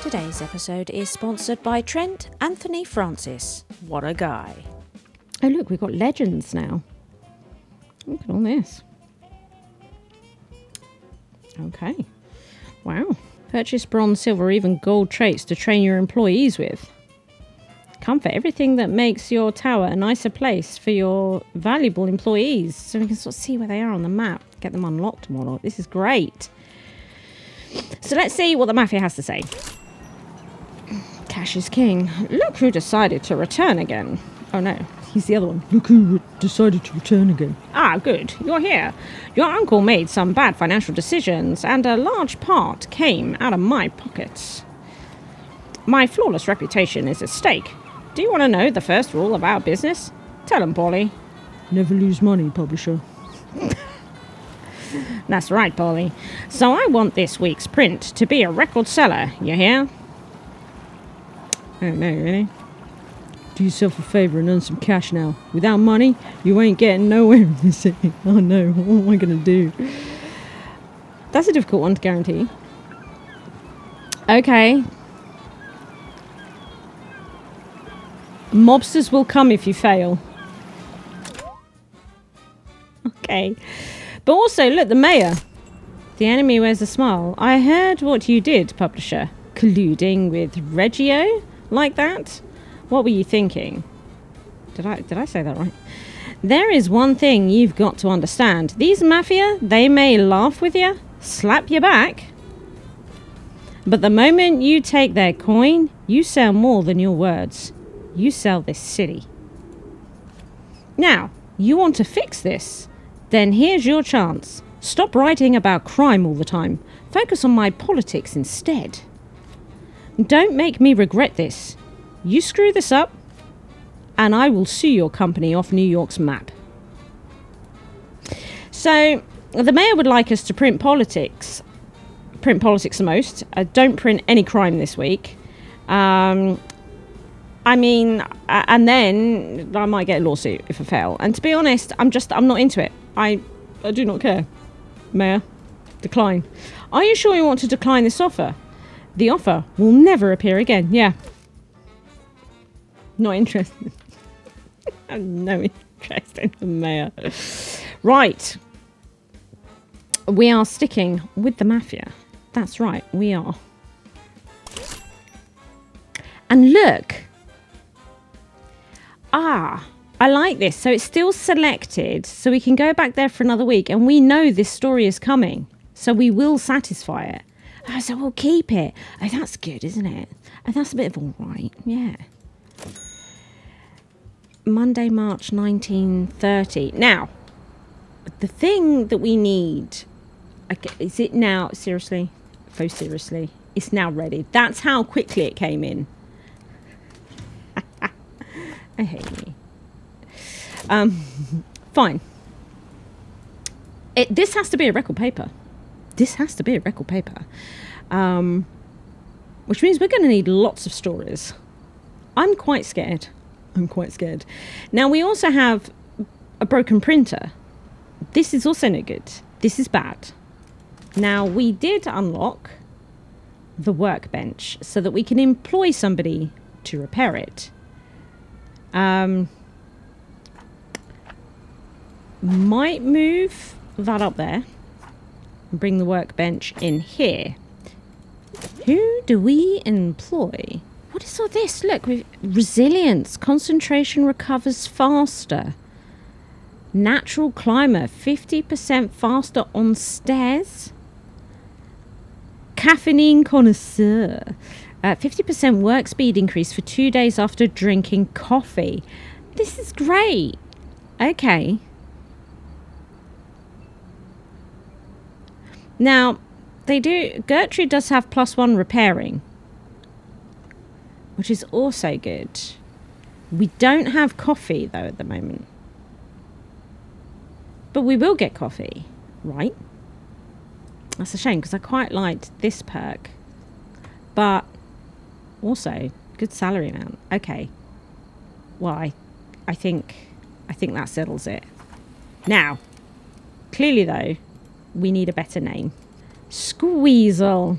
Today's episode is sponsored by Trent Anthony Francis. What a guy. Oh look, we've got legends now. Look at all this. Okay. Wow. Purchase bronze, silver, or even gold traits to train your employees with. Comfort, everything that makes your tower a nicer place for your valuable employees. So we can sort of see where they are on the map. Get them unlocked and whatnot. This is great. So let's see what the Mafia has to say. Cash is king. Look who decided to return again. Oh no, he's the other one. Look who decided to return again. Ah, good. You're here. Your uncle made some bad financial decisions, and a large part came out of my pockets. My flawless reputation is at stake. Do you want to know the first rule of our business? Tell him, Paulie. Never lose money, publisher. That's right, Paulie. So I want this week's print to be a record seller, you hear? Oh no, really? Do yourself a favour and earn some cash now. Without money, you ain't getting nowhere in this city. Oh no, what am I going to do? That's a difficult one to guarantee. Okay. Mobsters will come if you fail. Okay. But also, look, the mayor. The enemy wears a smile. I heard what you did, publisher. Colluding with Reggio? Like that? What were you thinking? Did I say that right? There is one thing you've got to understand. These Mafia, they may laugh with you, slap you back. But the moment you take their coin, you sell more than your words. You sell this city. Now, you want to fix this? Then here's your chance. Stop writing about crime all the time. Focus on my politics instead. Don't make me regret this. You screw this up, and I will sue your company off New York's map. So, the mayor would like us to print politics the most. Don't print any crime this week. And then I might get a lawsuit if I fail. And to be honest, I'm not into it. I do not care. Mayor, decline. Are you sure you want to decline this offer? The offer will never appear again. Yeah. Not interested. I have no interest in the mayor. Right. We are sticking with the Mafia. That's right, we are. And look. Ah, I like this. So it's still selected, so we can go back there for another week, and we know this story is coming, so we will satisfy it. Oh, so we'll keep it. Oh, that's good, isn't it? Oh, that's a bit of all right. Yeah. Monday, March 1930. Now, the thing that we need... Is it now? Seriously? Oh, seriously? It's now ready. That's how quickly it came in. I hate me. Fine. This has to be a record paper. This has to be a record paper. Which means we're going to need lots of stories. I'm quite scared. Now, we also have a broken printer. This is also no good. This is bad. Now, we did unlock the workbench so that we can employ somebody to repair it. Might move that up there and bring the workbench in here. Who do we employ? What is all this? Look, we've resilience, concentration recovers faster. Natural climber, 50% faster on stairs. Caffeine connoisseur, 50% work speed increase for 2 days after drinking coffee. This is great. Okay. Now, Gertrude does have +1 repairing, which is also good. We don't have coffee, though, at the moment. But we will get coffee, right? That's a shame, because I quite liked this perk. But also, good salary amount. Okay. Well, I think that settles it. Now, clearly, though, we need a better name. Squeezle.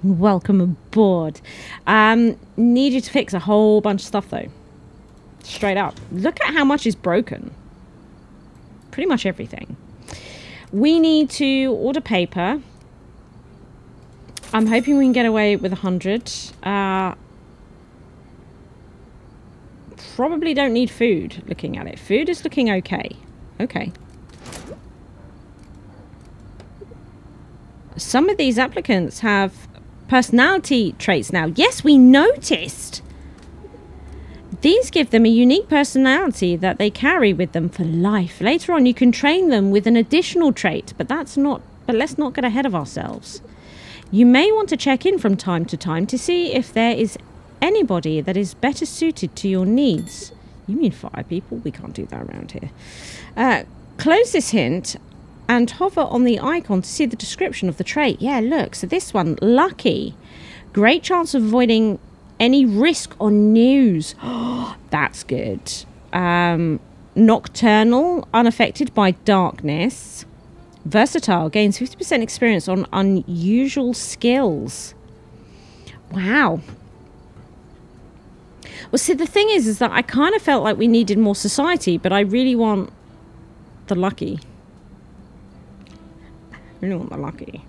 Welcome aboard. Need you to fix a whole bunch of stuff, though. Straight up. Look at how much is broken. Pretty much everything. We need to order paper. I'm hoping we can get away with 100. Probably don't need food, looking at it. Food is looking okay. Okay. Some of these applicants have personality traits now. Yes, we noticed. These give them a unique personality that they carry with them for life. Later on, you can train them with an additional trait, but let's not get ahead of ourselves. You may want to check in from time to time to see if there is anybody that is better suited to your needs. You mean 5 people? We can't do that around here. Close this hint and hover on the icon to see the description of the trait. Yeah, look. So this one, lucky. Great chance of avoiding any risk on news. That's good. Nocturnal, unaffected by darkness. Versatile, gains 50% experience on unusual skills. Wow. Well, see, the thing is that I kind of felt like we needed more society, but I really want the lucky. I really want the lucky.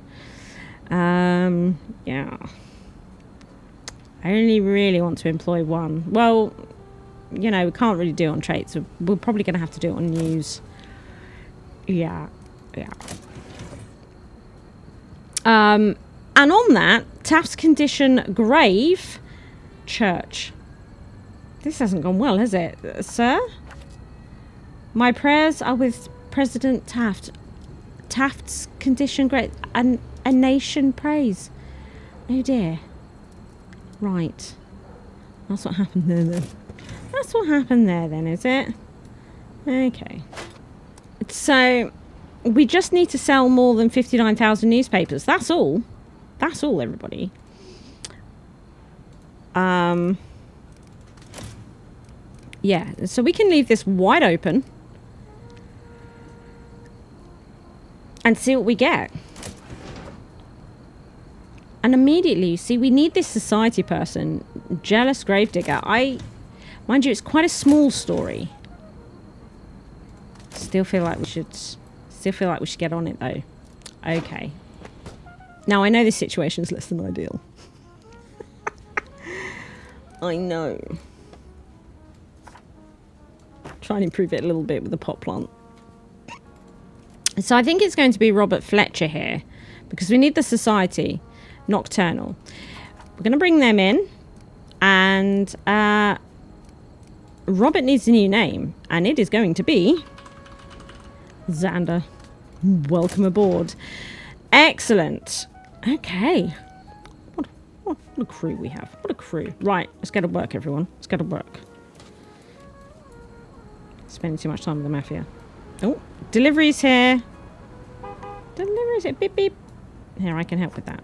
Yeah. I only really want to employ one. Well, you know, we can't really do it on traits. So we're probably going to have to do it on news. Yeah. And on that, Taft's condition grave church. This hasn't gone well, has it, sir? My prayers are with President Taft. Taft's condition grave. And a nation prays. Oh dear. Right. That's what happened there then. That's what happened there then, is it? Okay. So, we just need to sell more than 59,000 newspapers. That's all. That's all, everybody. Yeah, so we can leave this wide open and see what we get. And immediately, you see, we need this society person, jealous gravedigger. Mind you, it's quite a small story. Still feel like we should get on it though. Okay. Now I know this situation is less than ideal. I know. Try and improve it a little bit with the pot plant. So I think it's going to be Robert Fletcher here, because we need the society. Nocturnal. We're going to bring them in, and Robert needs a new name, and it is going to be Xander. Welcome aboard. Excellent. Okay. What a crew we have. What a crew. Right, let's get to work, everyone. Let's get to work. Spending too much time with the Mafia. Oh, deliveries here. Deliveries here. Beep, beep. Here, I can help with that.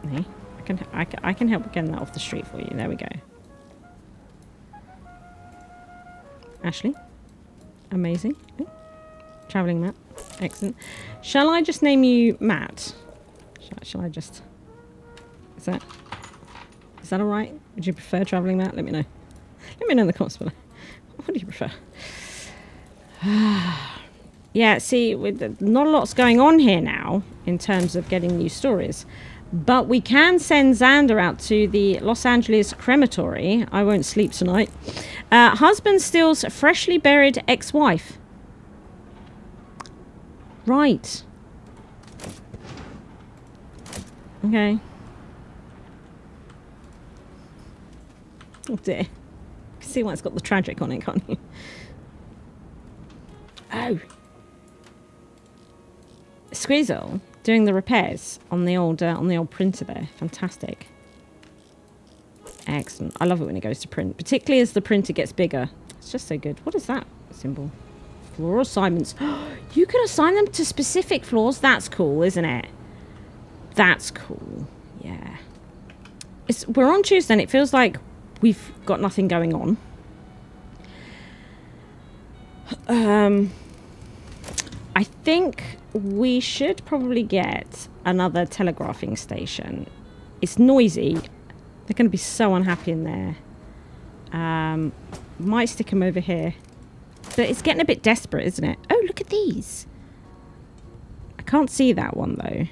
Hey, I can help with getting that off the street for you. There we go. Ashley. Amazing. Oh. Travelling Matt. Excellent. Shall I just name you Matt? Shall I just... Is that all right? Would you prefer Travelling Matt? Let me know. Let me know in the comments below. What do you prefer? Yeah, see, not a lot's going on here now in terms of getting new stories. But we can send Xander out to the Los Angeles crematory. I won't sleep tonight. Husband steals freshly buried ex-wife. Right. Okay. Oh dear. You can see why it's got the tragic on it, can't you? Oh. Squeezel doing the repairs on the old printer there. Fantastic. Excellent. I love it when it goes to print, particularly as the printer gets bigger. It's just so good. What is that symbol? Floor assignments. You can assign them to specific floors. That's cool, isn't it? That's cool. Yeah. We're on Tuesday and it feels like we've got nothing going on. I think we should probably get another telegraphing station It's noisy. They're going to be so unhappy in there. Might stick them over here. But it's getting a bit desperate, isn't it? Oh, look at these. I can't see that one, though.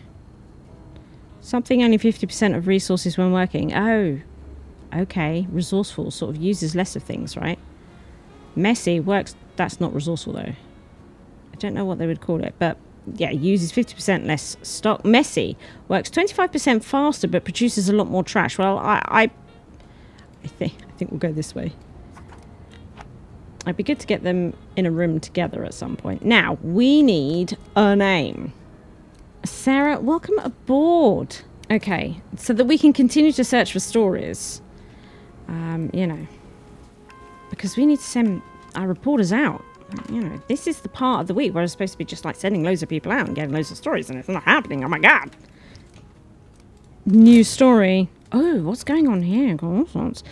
Something only 50% of resources when working. Oh, okay. Resourceful sort of uses less of things, right? Messy works. That's not resourceful, though. I don't know what they would call it, but yeah, uses 50% less stock. Messy works 25% faster, but produces a lot more trash. Well, I think we'll go this way. It'd be good to get them in a room together at some point. Now, we need a name. Sarah, welcome aboard. Okay, so that we can continue to search for stories. You know, because we need to send our reporters out. You know, this is the part of the week where it's supposed to be just like sending loads of people out and getting loads of stories, and it's not happening. Oh my god. New story. Oh, what's going on here? Got all sorts.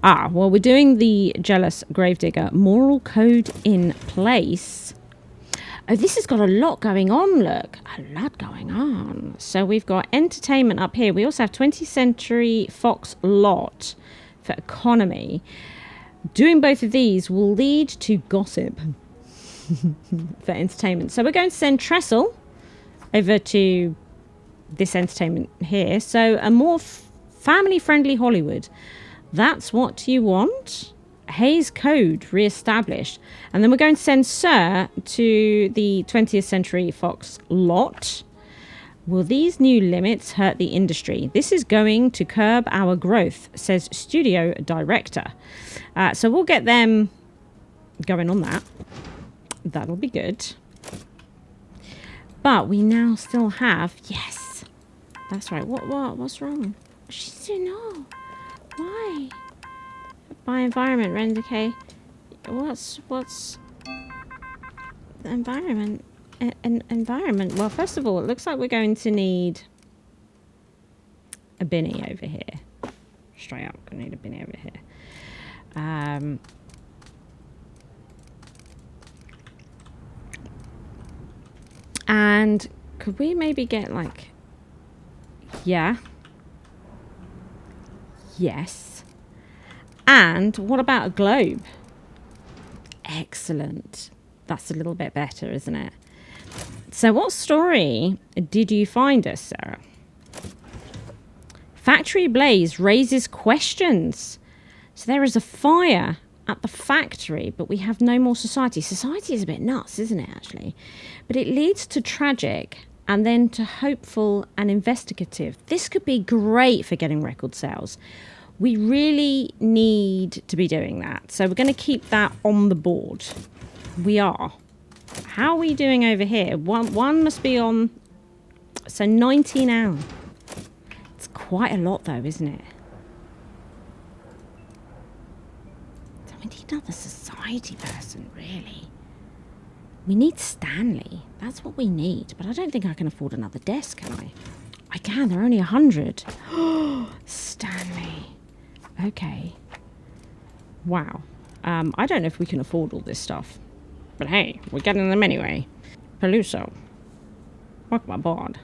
Ah, well, we're doing the jealous gravedigger. Moral code in place. Oh, this has got a lot going on, look. A lot going on. So we've got entertainment up here. We also have 20th Century Fox lot for economy. Doing both of these will lead to gossip for entertainment. So we're going to send Trestle over to this entertainment here. So a more family-friendly Hollywood. That's what you want. Hayes Code re-established. And then we're going to send Sir to the 20th Century Fox lot. Will these new limits hurt the industry? This is going to curb our growth, says studio director. So we'll get them going on that. That'll be good. But we now still have... Yes. That's right. What's wrong? She's doing no. Why? By environment, render decay. What's the environment? An environment. Well, first of all, it looks like we're going to need a binny over here. Straight up, gonna need a binny over here. And could we maybe get like, yeah, yes. And what about a globe? Excellent. That's a little bit better, isn't it? So what story did you find us, Sarah? Factory blaze raises questions. So there is a fire at the factory, but we have no more society. Society is a bit nuts, isn't it, actually? But it leads to tragic and then to hopeful and investigative. This could be great for getting record sales. We really need to be doing that. So we're going to keep that on the board. We are. How are we doing over here? One must be on... So 19 hours. It's quite a lot though, isn't it? So we need another society person, really. We need Stanley. That's what we need. But I don't think I can afford another desk, can I? I can. They're only 100. Stanley. Okay. Wow. I don't know if we can afford all this stuff. But hey, we're getting them anyway. Peluso. Welcome aboard.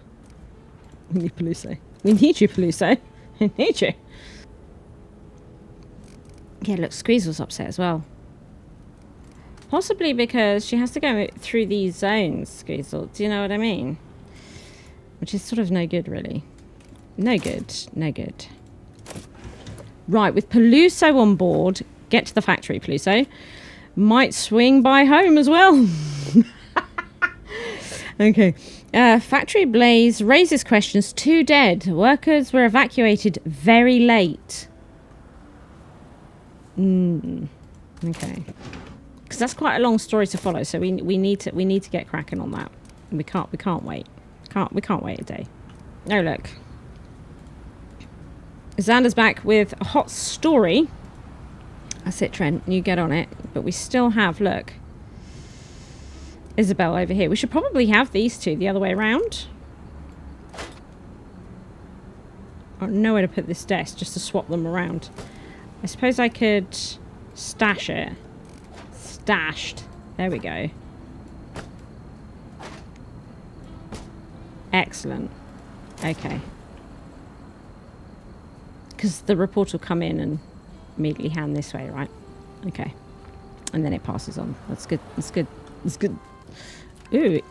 We need Peluso. We need you, Peluso. We need you. Yeah, look, Squeezel's upset as well. Possibly because she has to go through these zones, Squeezel. Do you know what I mean? Which is sort of no good, really. No good. No good. Right, with Peluso on board, get to the factory, Peluso. Might swing by home as well. Okay. Factory blaze raises questions. 2 dead. Workers were evacuated very late. Okay. Because that's quite a long story to follow, so we need to get cracking on that. We can't wait. We can't wait a day. Oh look. Xander's back with a hot story. That's it, Trent. You get on it. But we still have, look, Isabel over here. We should probably have these two the other way around. I don't know where to put this desk just to swap them around. I suppose I could stash it. Stashed. There we go. Excellent. Okay. Because the report will come in and immediately hand this way, right? Okay. And then it passes on. That's good. That's good. That's good. Ooh.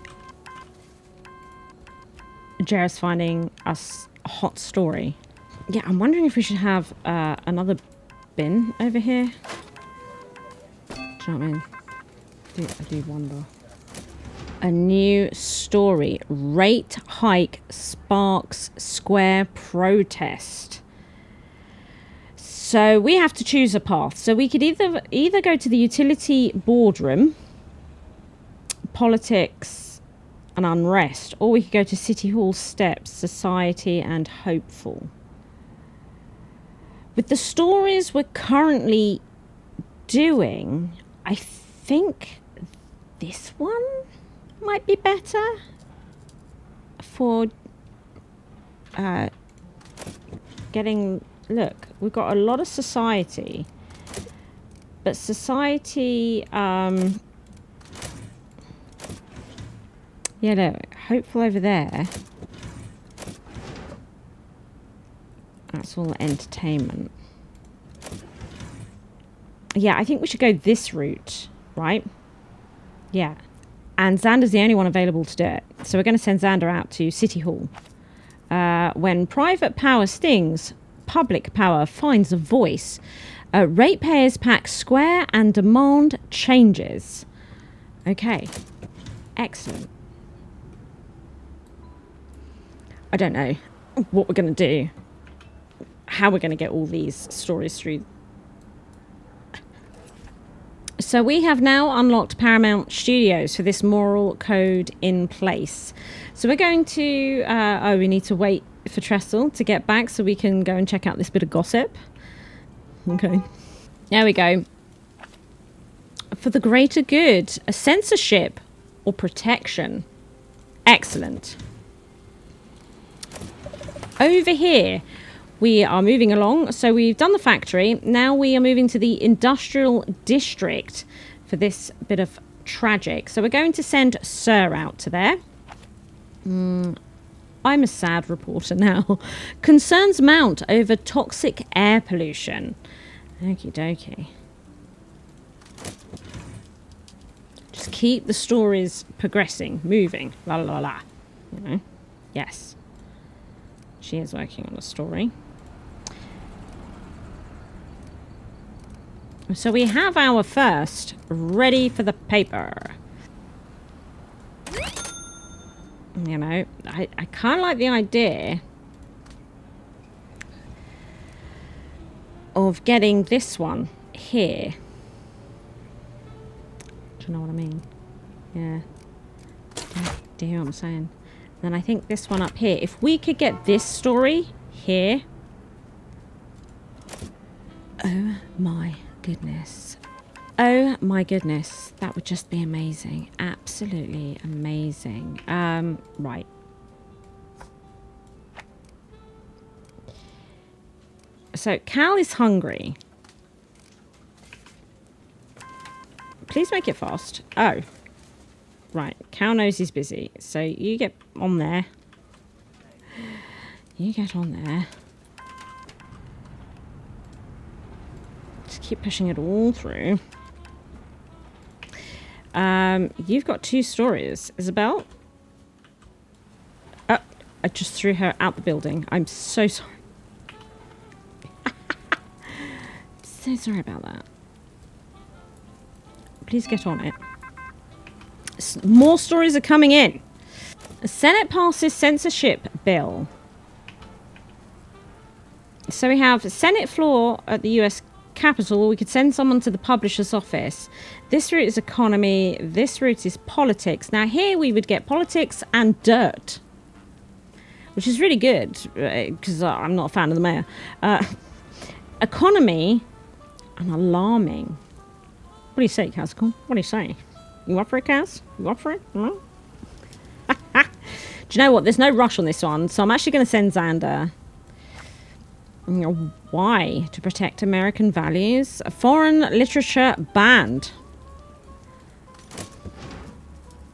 Jared's finding us a hot story. Yeah, I'm wondering if we should have another bin over here. Do you know what I mean? I do wonder. A new story. Rate hike sparks square protest. So we have to choose a path. So we could either go to the utility boardroom, politics and unrest, or we could go to City Hall steps, society and hopeful. With the stories we're currently doing, I think this one might be better for getting... Look, we've got a lot of society, but society, yeah, look, hopeful over there. That's all entertainment. Yeah, I think we should go this route, right? Yeah. And Xander's the only one available to do it. So we're going to send Xander out to City Hall. When private power stings, public power finds a voice. Ratepayers pack square and demand changes. Okay. Excellent. I don't know what we're going to do. How we're going to get all these stories through. So we have now unlocked Paramount Studios for this moral code in place. So we're going to... we need to wait for Trestle to get back so we can go and check out this bit of gossip. Okay. There we go. For the greater good. A censorship or protection. Excellent. Over here, we are moving along. So we've done the factory. Now we are moving to the industrial district for this bit of tragic. So we're going to send Sir out to there. I'm a sad reporter now. Concerns mount over toxic air pollution. Okie dokie. Just keep the stories progressing, moving. La la la. You know? Yes. She is working on a story. So we have our first ready for the paper. You know, I kind of like the idea of getting this one here. Do you know what I mean? Yeah. Do you hear what I'm saying? Then I think this one up here. If we could get this story here. Oh my goodness. Oh my goodness. That would just be amazing. Absolutely amazing. Right. So Cal is hungry. Please make it fast. Oh. Right. Cal knows he's busy. So you get on there. You get on there. Just keep pushing it all through. You've got 2 stories. Isabel? Oh, I just threw her out the building. I'm so sorry. So sorry about that. Please get on it. More stories are coming in. The Senate passes censorship bill. So we have Senate floor at the US Capitol. We could send someone to the publisher's office. This route is economy. This route is politics. Now here we would get politics and dirt, which is really good because I'm not a fan of the mayor. Economy and alarming. What do you say, Kazakal? What do you say? You up for it, Kaz? You up for it? No? Do you know what? There's no rush on this one, so I'm actually going to send Xander. Why? To protect American values? Foreign literature banned.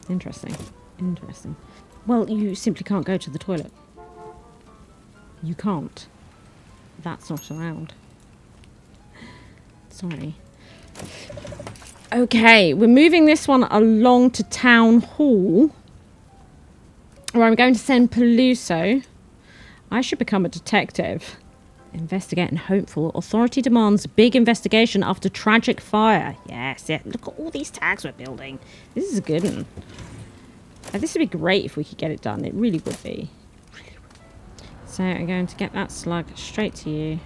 Interesting. Interesting. Well, you simply can't go to the toilet. You can't. That's not allowed. Sorry. Okay, we're moving this one along to Town Hall, where I'm going to send Peluso. I should become a detective. Investigate and hopeful. Authority demands big investigation after tragic fire. Yes, yeah. Look at all these tags we're building. This is a good one. This would be great if we could get it done. It really would be. Really would. So I'm going to get that slug straight to you.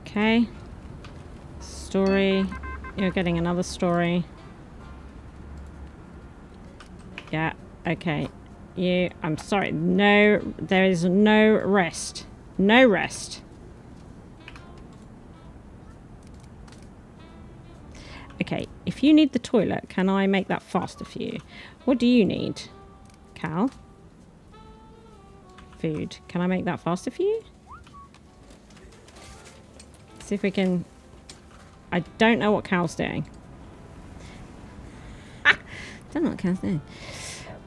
Okay. Story. You're getting another story. Yeah, okay. You, I'm sorry. No, there is no rest. No rest. Okay, if you need the toilet, can I make that faster for you? What do you need, Cal? Food. Can I make that faster for you? See if we can... I don't know what Cal's doing. Don't know what Cal's doing.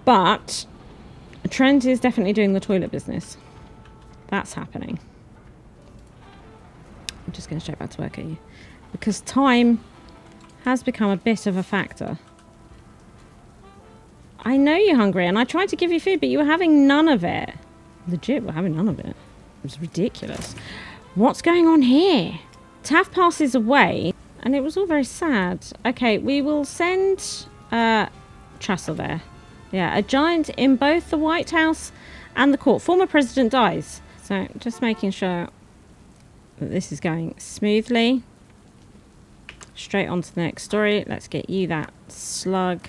But Trent is definitely doing the toilet business. That's happening. I'm just going straight back to work at you. Because time has become a bit of a factor. I know you're hungry and I tried to give you food, but you were having none of it. Legit, we're having none of it. It was ridiculous. What's going on here? Taff passes away, and it was all very sad. Okay, we will send Trassel there. Yeah, a giant in both the White House and the court. Former president dies. So just making sure that this is going smoothly. Straight on to the next story. Let's get you that slug.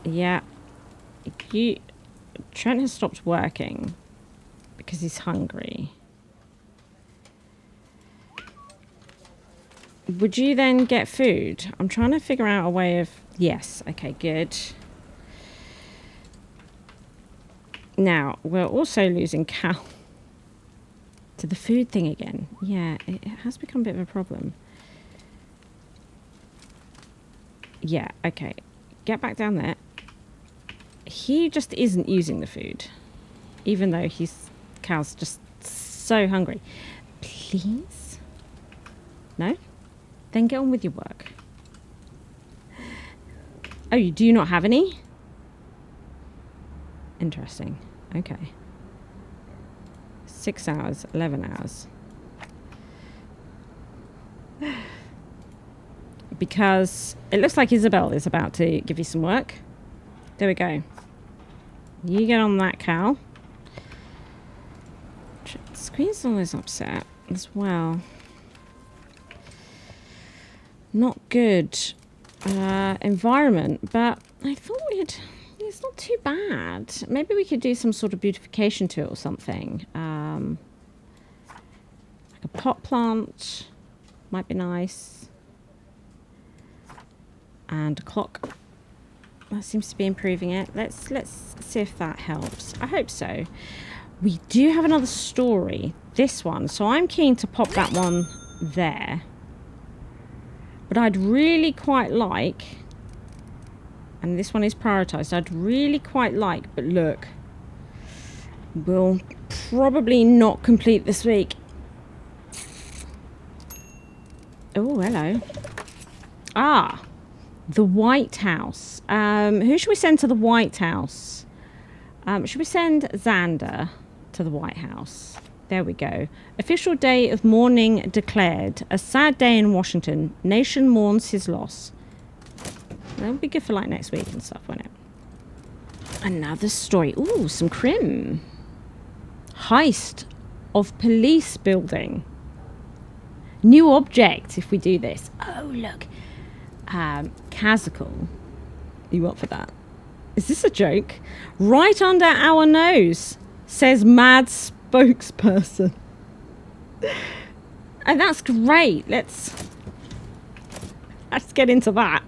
Yeah. Trent has stopped working because he's hungry. Would you then get food? I'm trying to figure out a way of... Yes. Okay, good. Now, we're also losing Cal to the food thing again. Yeah, it has become a bit of a problem. Yeah, okay. Get back down there. He just isn't using the food. Even though Cal's just so hungry. Please? No? Then get on with your work. Oh, you do not have any? Interesting. Okay. 6 hours, 11 hours. Because it looks like Isabel is about to give you some work. There we go. You get on that, Cal. Squeeze always upset as well. Not good environment, but I thought it's not too bad. Maybe we could do some sort of beautification to it or something. Like a pot plant might be nice. And a clock. That seems to be improving it. Let's see if that helps. I hope so. We do have another story. This one. So I'm keen to pop that one there. But I'd really quite like, and this one is prioritised, I'd really quite like, but look, we'll probably not complete this week. Oh, hello. Ah, the White House. Who should we send to the White House? Should we send Xander to the White House? There we go. Official day of mourning declared. A sad day in Washington. Nation mourns his loss. That'll be good for like next week and stuff, won't it? Another story. Ooh, some crim. Heist of police building. New object if we do this. Oh, look. Kazakel. You up for that? Is this a joke? Right under our nose, says mad spokesperson. And that's great. Let's get into that.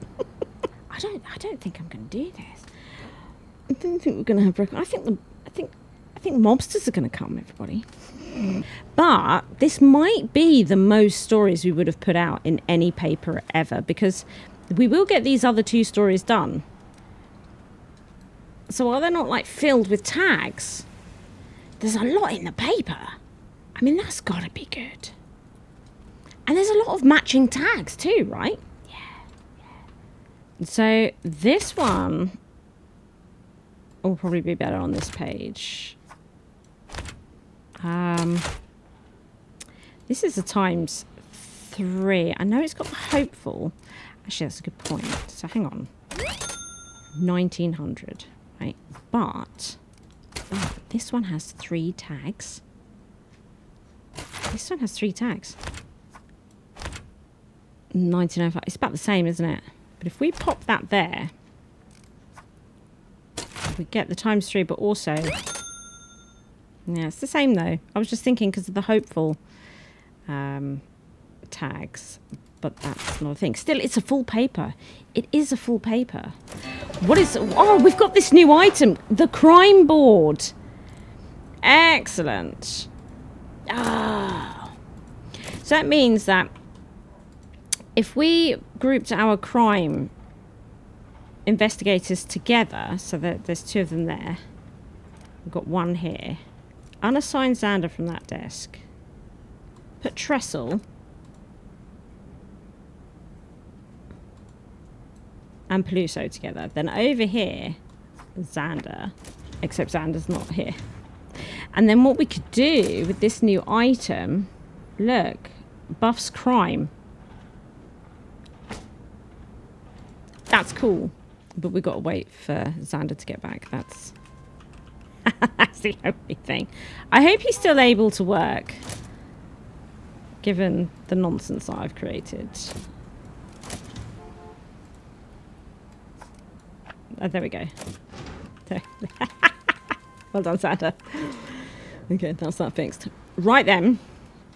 I don't think I'm going to do this. I don't think we're going to have broken. I think mobsters are going to come, everybody. But this might be the most stories we would have put out in any paper ever, because we will get these other 2 stories done. So are they not like filled with tags? There's a lot in the paper. I mean, that's got to be good. And there's a lot of matching tags too, right? Yeah. So this one will probably be better on this page. This is a ×3. I know it's got the hopeful. Actually, that's a good point. So hang on. 1900, right? But this one has 3 tags. This one has 3 tags. 1905. It's about the same, isn't it? But if we pop that there, we get the ×3, but also... Yeah, it's the same though. I was just thinking because of the hopeful tags, but that's not a thing. Still, it's a full paper. It is a full paper. What is... Oh, we've got this new item. The crime board. Excellent. Ah. So that means that if we grouped our crime investigators together, so that there's 2 of them there, we've got 1 here. Unassign Xander from that desk. Put Trestle. And Peluso together. Then over here, Xander. Except Xander's not here. And then what we could do with this new item, look, buffs crime. That's cool. But we've got to wait for Xander to get back. That's the only thing. I hope he's still able to work, given the nonsense I've created. Oh, there we go. Well done, Xander. Okay, that's that fixed. Right then.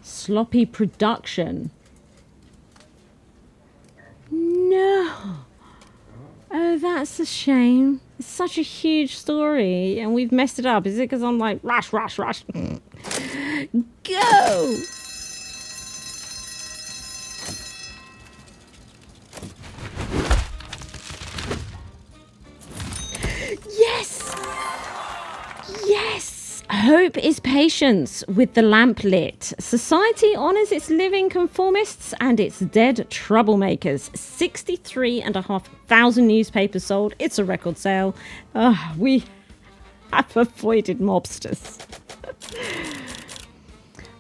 Sloppy production. No. Oh, that's a shame. It's such a huge story, and we've messed it up. Is it because I'm like, rush, rush, rush? Go! Yes! Yes! Hope is patience with the lamp lit. Society honours its living conformists and its dead troublemakers. 63,500 newspapers sold. It's a record sale. We have avoided mobsters.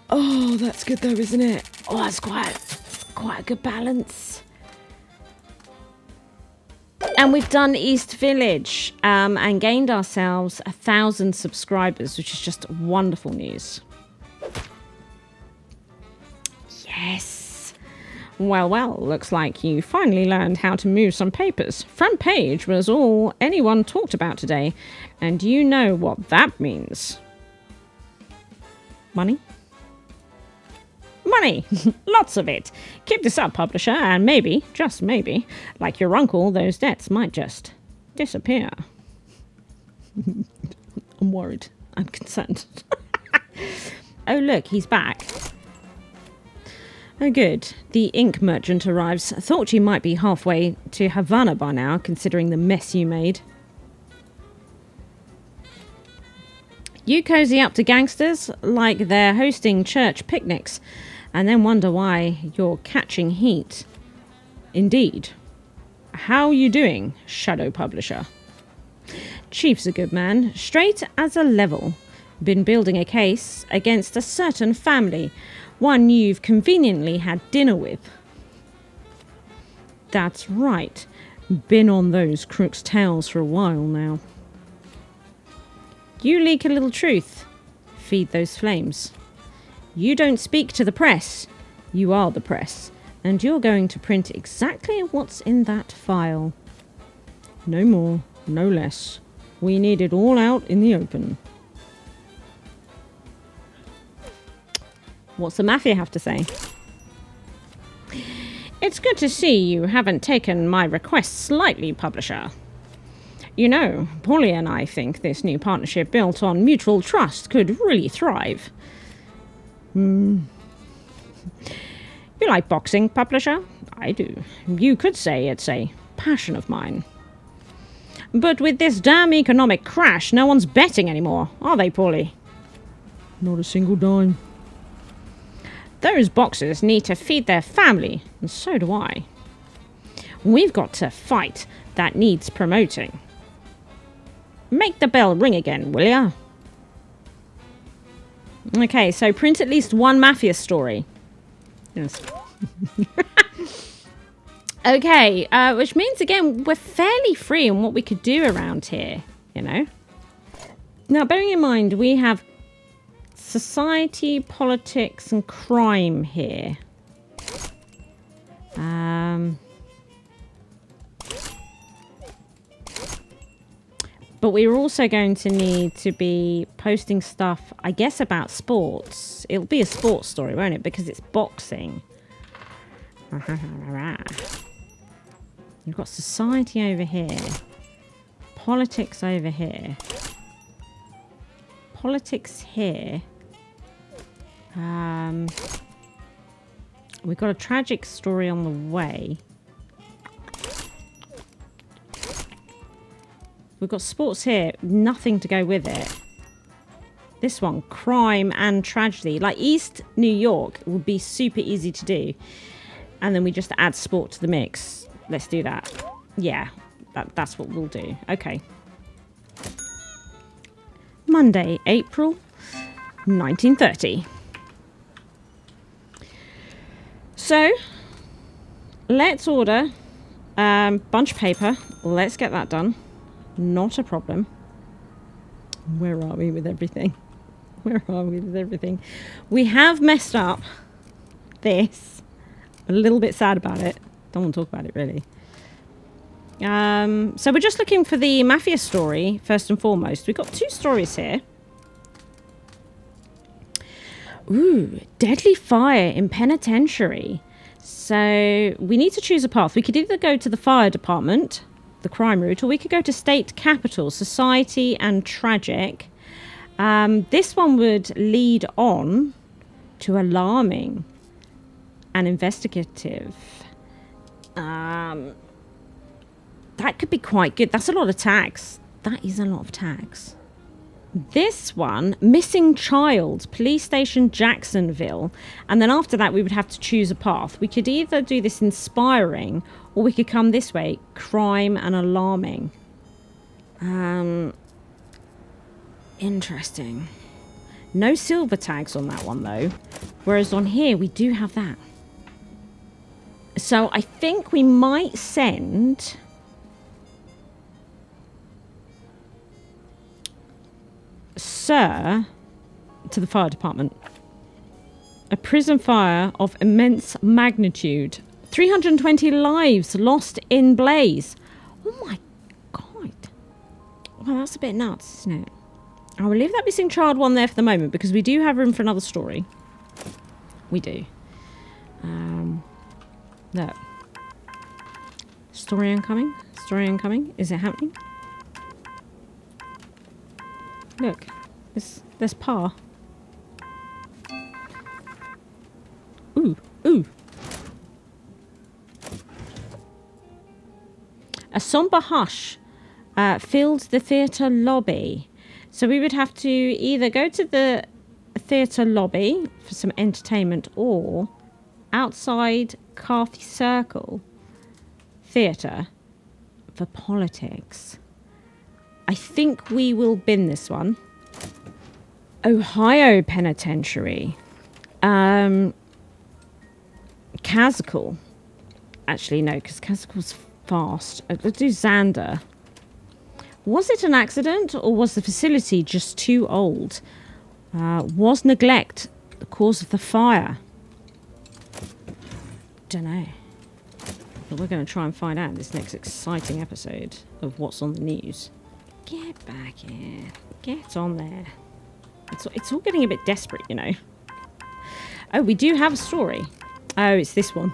Oh, that's good though, isn't it? Oh, that's quite a good balance. And we've done East Village and gained ourselves 1,000 subscribers, which is just wonderful news. Yes. Well, looks like you finally learned how to move some papers. Front page was all anyone talked about today, and you know what that means. Money? Money! Lots of it. Keep this up, publisher, and maybe, just maybe, like your uncle, those debts might just disappear. I'm worried. I'm concerned. Oh, look, he's back. Oh, good. The ink merchant arrives. Thought you might be halfway to Havana by now, considering the mess you made. You cozy up to gangsters like they're hosting church picnics, and then wonder why you're catching heat. Indeed. How you doing, Shadow Publisher? Chief's a good man, straight as a level. Been building a case against a certain family, one you've conveniently had dinner with. That's right. Been on those crooks' tails for a while now. You leak a little truth. Feed those flames. You don't speak to the press. You are the press. And you're going to print exactly what's in that file. No more, no less. We need it all out in the open. What's the Mafia have to say? It's good to see you haven't taken my requests lightly, publisher. You know, Polly and I think this new partnership built on mutual trust could really thrive. You like boxing, publisher? I do. You could say it's a passion of mine. But with this damn economic crash, no one's betting anymore, are they, Polly? Not a single dime. Those boxers need to feed their family, and so do I. We've got to fight that needs promoting. Make the bell ring again, will ya? Okay, so print at least one Mafia story. Yes. Okay, which means, again, we're fairly free in what we could do around here, you know? Now, bearing in mind, we have society, politics, and crime here. But we're also going to need to be posting stuff, I guess, about sports. It'll be a sports story, won't it? Because it's boxing. You've got society over here. Politics over here. Politics here. We've got a tragic story on the way. We've got sports here. Nothing to go with it. This one, crime and tragedy. Like East New York would be super easy to do. And then we just add sport to the mix. Let's do that. Yeah, that's what we'll do. Okay. Monday, April 1930. So, let's order bunch of paper. Let's get that done. Not a problem. Where are we with everything? Where are we with everything? We have messed up this. A little bit sad about it. Don't want to talk about it, really. So we're just looking for the Mafia story, first and foremost. We've got two stories here. Ooh, deadly fire in penitentiary. So we need to choose a path. We could either go to the fire department, the crime route, or we could go to state capital, society and tragic. This one would lead on to alarming and investigative. That could be quite good. That's a lot of tags. That is a lot of tags. This one, missing child, police station Jacksonville. And then after that, we would have to choose a path. We could either do this inspiring, or we could come this way, crime and alarming. Interesting. No silver tags on that one, though. Whereas on here, we do have that. So I think we might send Sir to the fire department. A prison fire of immense magnitude. 320 lives lost in blaze. Oh my god. Well, that's a bit nuts, isn't it? I will leave that missing child one there for the moment because we do have room for another story. We do. Look. Story incoming. Story incoming. Is it happening? Look. There's Pa. Ooh. Ooh. A somber hush filled the theatre lobby. So we would have to either go to the theatre lobby for some entertainment or outside Carthy Circle Theatre for politics. I think we will bin this one. Ohio Penitentiary. Kazakal. Actually, no, because Kazakal's fast. Let's do Xander. Was it an accident or was the facility just too old? Was neglect the cause of the fire? Dunno. But we're going to try and find out in this next exciting episode of What's on the News. Get back here. Get on there. It's all getting a bit desperate, you know. Oh, we do have a story. Oh, it's this one.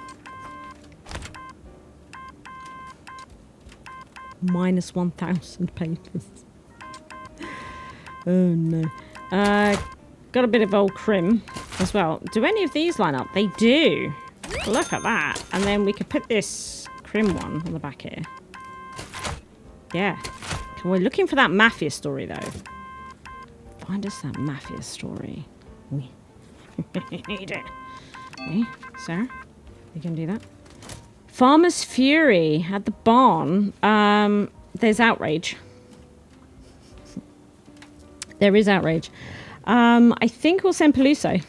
Minus 1,000 papers. Oh, no. Got a bit of old crim as well. Do any of these line up? They do. Look at that. And then we could put this crim one on the back here. Yeah. We're looking for that Mafia story, though. Find us that Mafia story. We need it. Okay, Sarah, you can do that. Farmer's Fury at the barn. There's outrage. There is outrage. I think we'll send Peluso.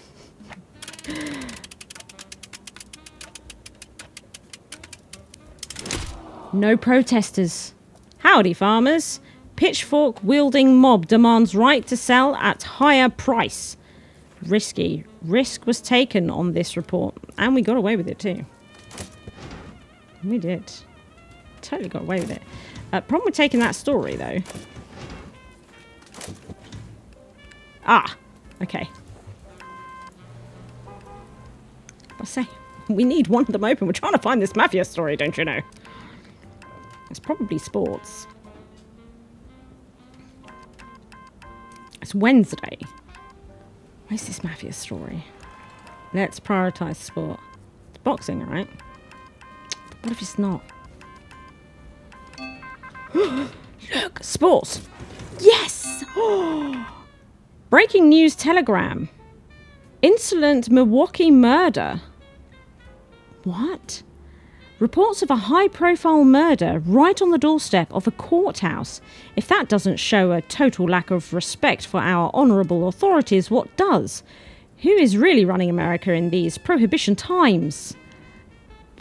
No protesters. Howdy, farmers. Pitchfork-wielding mob demands right to sell at higher price. Risky. Risk was taken on this report. And we got away with it too. We did. Totally got away with it. Problem with taking that story, though. Ah. Okay. I'll say, we need one of them open. We're trying to find this Mafia story, don't you know? It's probably sports. It's Wednesday. Where's this Mafia story? Let's prioritize sport. It's boxing, right? What if it's not? Look, sports. Yes! Breaking news telegram. Insolent Milwaukee murder. What? Reports of a high-profile murder right on the doorstep of a courthouse. If that doesn't show a total lack of respect for our honourable authorities, what does? Who is really running America in these prohibition times?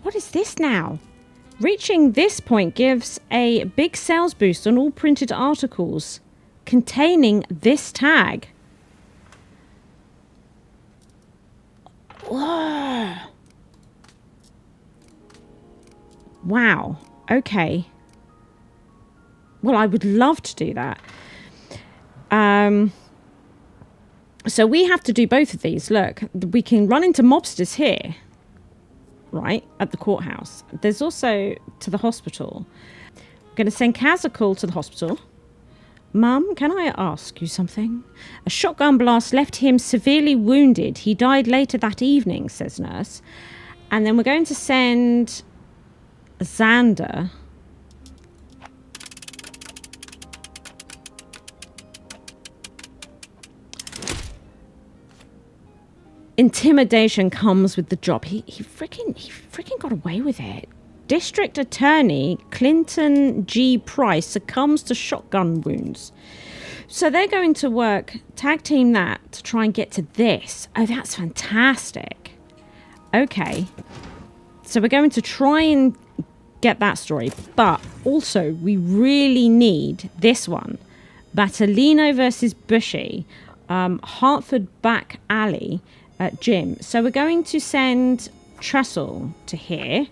What is this now? Reaching this point gives a big sales boost on all printed articles containing this tag. Whoa. Wow. Okay. Well, I would love to do that. So we have to do both of these. Look, we can run into mobsters here, right, at the courthouse. There's also to the hospital. I'm going to send Kazakal to the hospital. Mum, can I ask you something? A shotgun blast left him severely wounded. He died later that evening, says nurse. And then we're going to send Xander. Intimidation comes with the job. He freaking got away with it. District Attorney Clinton G. Price succumbs to shotgun wounds. So they're going to work, tag team that to try and get to this. Oh, that's fantastic. Okay. So we're going to try and get that story. But also, we really need this one. Battolino versus Bushy. Hartford Back Alley Gym. So we're going to send Trestle to here.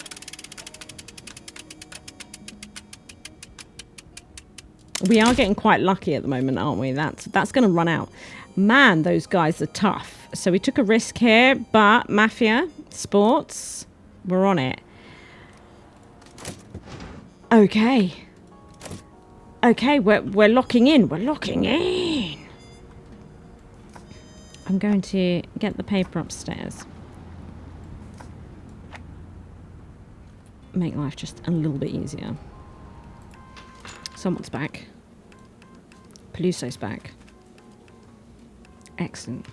We are getting quite lucky at the moment, aren't we? That's going to run out. Man, those guys are tough. So we took a risk here, but Mafia, sports, we're on it. Okay. Okay, we're locking in. We're locking in. I'm going to get the paper upstairs. Make life just a little bit easier. Someone's back. Peluso's back. Excellent.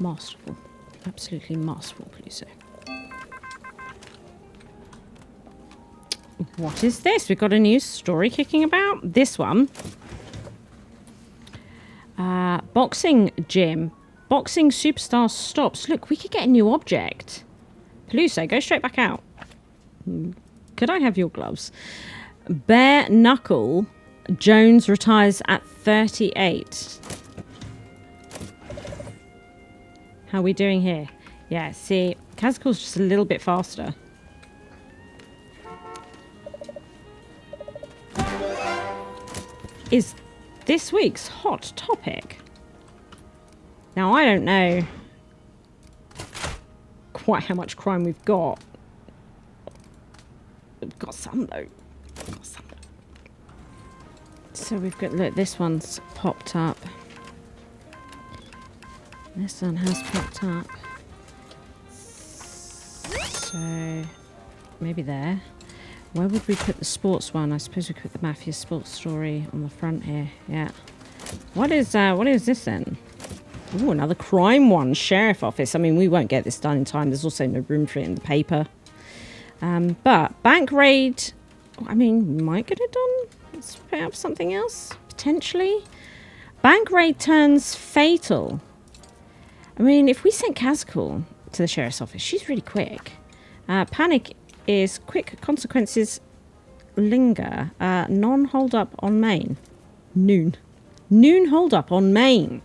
Masterful. Absolutely masterful, Peluso. What is this? We've got a new story kicking about. This one. Boxing gym. Boxing superstar stops. Look, we could get a new object. Peluso, go straight back out. Could I have your gloves? Bare knuckle. Jones retires at 38. How are we doing here? Yeah, see, Kazakal's just a little bit faster. Is this week's hot topic? Now, I don't know quite how much crime we've got. We've got some, though. So we've got, look, this one's popped up. This one has popped up. So, maybe there. Where would we put the sports one? I suppose we could put the Mafia sports story on the front here. Yeah. What is this then? Ooh, another crime one. Sheriff office. I mean, we won't get this done in time. There's also no room for it in the paper. But bank raid, I mean, we might get it done. Let's put up something else, potentially. Bank raid turns fatal. I mean, if we sent Kazakul to the sheriff's office, she's really quick. Panic is quick, consequences linger. Non-hold up on main. Noon hold up on main.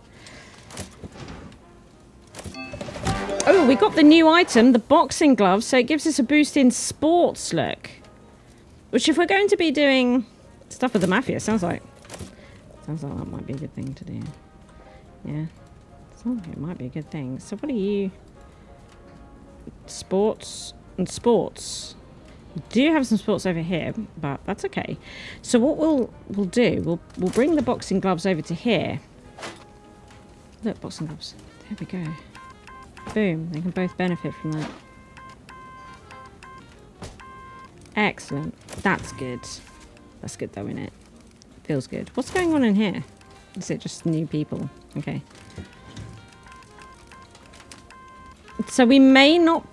Oh, we got the new item, the boxing gloves, so it gives us a boost in sports look. Which, if we're going to be doing stuff with the Mafia, sounds like that might be a good thing to do. Yeah, sounds like it might be a good thing. So what are you? Sports and sports. We do have some sports over here, but that's okay. So what we'll do, we'll bring the boxing gloves over to here. Look, boxing gloves. There we go. Boom. They can both benefit from that. Excellent. That's good. That's good though, innit? Feels good. What's going on in here? Is it just new people? Okay. So we may not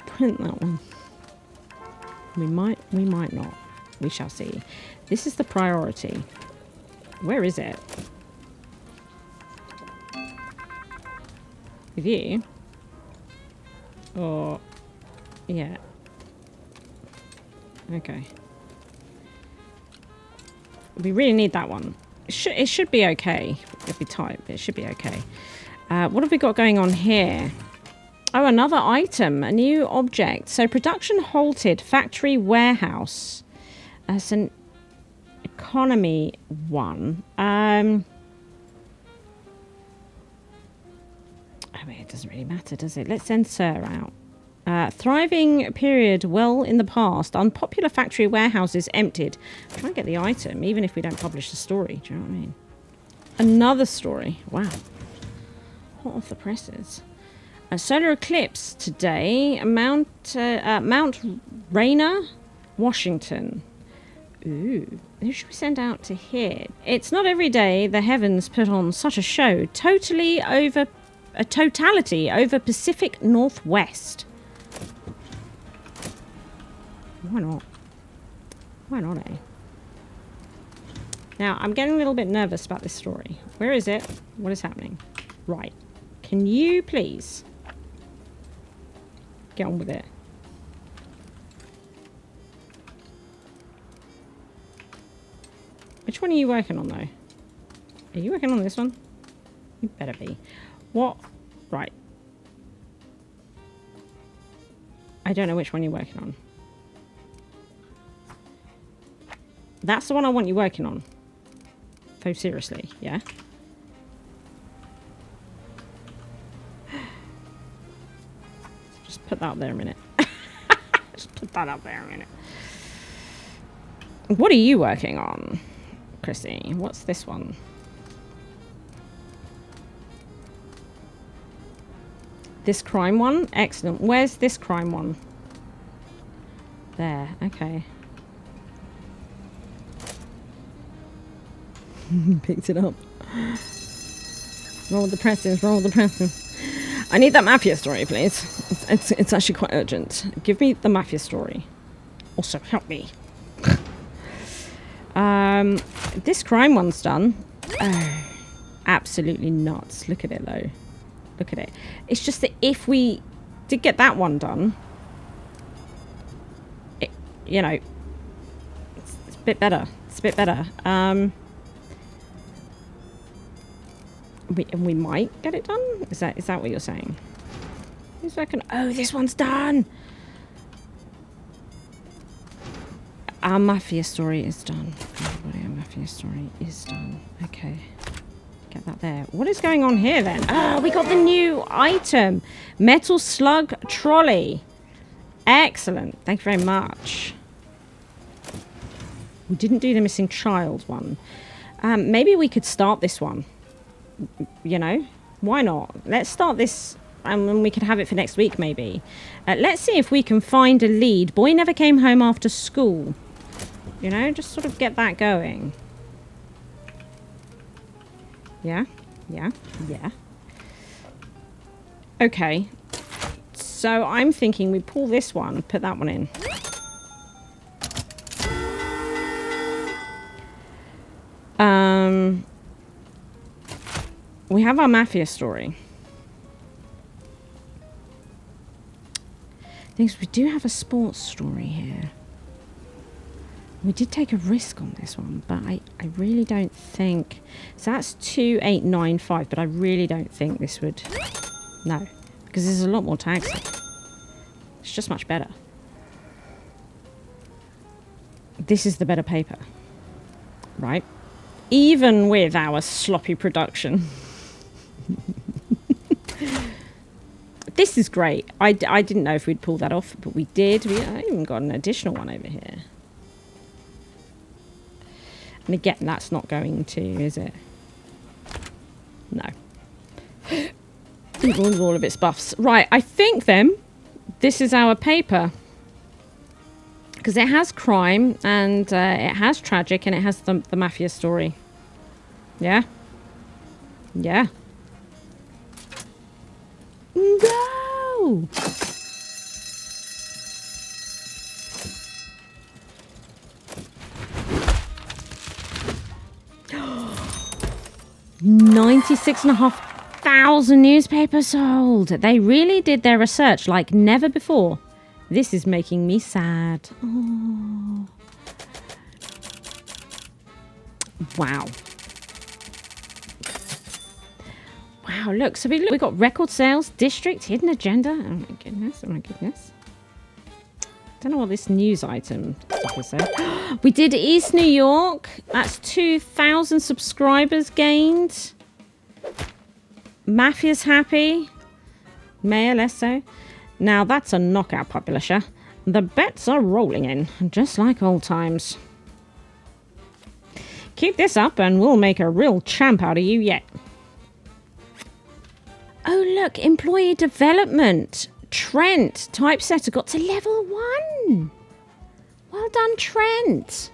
print that one. We might not. We shall see. This is the priority. Where is it? With you? Or... yeah. Okay. We really need that one. It should be okay. If we type, it should be okay. What have we got going on here? Oh, another item. A new object. So production halted. Factory warehouse. It's an economy one. Oh, it doesn't really matter, does it? Let's send Sir out. Thriving period well in the past. Unpopular factory warehouses emptied. Try and get the item, even if we don't publish the story. Do you know what I mean? Another story. Wow. Hot off the presses. A solar eclipse today. Mount Rainier, Washington. Ooh. Who should we send out to here? It's not every day the heavens put on such a show. Totality over Pacific Northwest. Why not? Why not, eh? Now, I'm getting a little bit nervous about this story. Where is it? What is happening? Right. Can you please get on with it? Which one are you working on, though? Are you working on this one? You better be. What? Right. I don't know which one you're working on. That's the one I want you working on. So seriously, yeah? Just put that up there a minute. Just put that up there a minute. What are you working on, Chrissy? What's this one? This crime one? Excellent. Where's this crime one? There. Okay. Picked it up. Roll the presses. Roll the presses. I need that Mafia story, please. It's actually quite urgent. Give me the Mafia story. Also, help me. This crime one's done. Oh, absolutely nuts. Look at it, though. Look at it. It's just that if we did get that one done, you know, it's a bit better. It's a bit better. We might get it done. Is that what you're saying? Who's working? Oh, this one's done. Our Mafia story is done. Everybody, our Mafia story is done. Okay. Get that there. What is going on here then? Ah, we got the new item. Metal slug trolley. Excellent. Thank you very much. We didn't do the missing child one. Maybe we could start this one. You know? Why not? Let's start this and we could have it for next week maybe. Let's see if we can find a lead. Boy never came home after school. You know? Just sort of get that going. Yeah, yeah, yeah. Okay. So I'm thinking we pull this one, put that one in. We have our Mafia story. Things we do have a sports story here. We did take a risk on this one, but I really don't think... So that's 2895, but I really don't think this would... No, because there's a lot more tags. It's just much better. This is the better paper. Right? Even with our sloppy production. This is great. I didn't know if we'd pull that off, but we did. I even got an additional one over here. And again, that's not going to, is it? No. All of its buffs. Right, I think then this is our paper. Because it has crime, and it has tragic, and it has the Mafia story. Yeah? Yeah. Go! $96,500 newspapers sold. They really did their research like never before. This is making me sad. Oh. Wow. Wow, look. So we got record sales, district, hidden agenda. Oh my goodness. Oh my goodness. Don't know what this news item is. We did East New York. That's 2,000 subscribers gained. Mafia's happy. Mayor less so. Now that's a knockout publisher. The bets are rolling in, just like old times. Keep this up and we'll make a real champ out of you yet. Oh look, employee development. Trent, typesetter, got to level 1. Well done, Trent.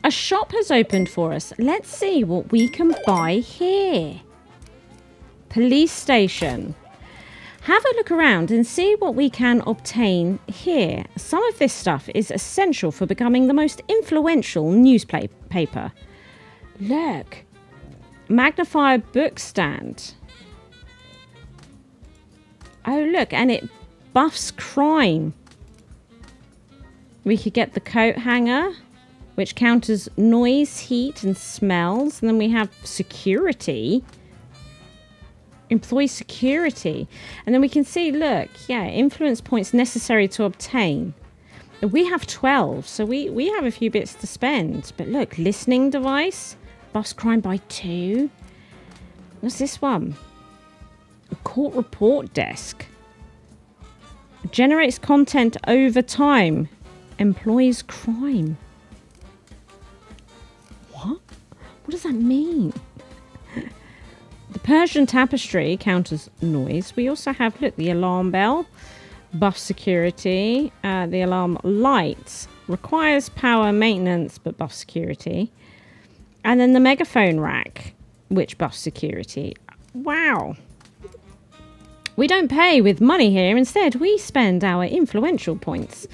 A shop has opened for us. Let's see what we can buy here. Police station. Have a look around and see what we can obtain here. Some of this stuff is essential for becoming the most influential newspaper. Look. Magnifier book stand. Oh, look, and it buffs crime. We could get the coat hanger, which counters noise, heat, and smells. And then we have security. Employee security. And then we can see, look, yeah, influence points necessary to obtain. We have 12, so we have a few bits to spend. But look, listening device, buffs crime by 2. What's this one? A court report desk. Generates content over time. Employs crime. What? What does that mean? The Persian tapestry counters noise. We also have, look, the alarm bell. Buff security. The alarm light. Requires power maintenance, but buff security. And then the megaphone rack, which buffs security. Wow. We don't pay with money here. Instead, we spend our influential points.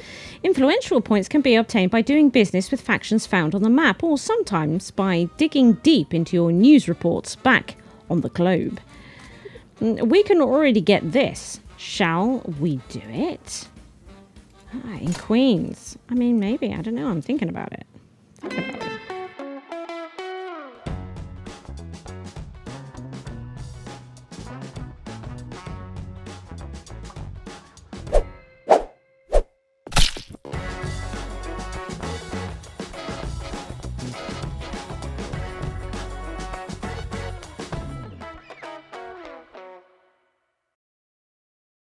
Influential points can be obtained by doing business with factions found on the map, or sometimes by digging deep into your news reports back on the globe. We can already get this. Shall we do it? In Queens. I mean, maybe. I don't know. I'm thinking about it.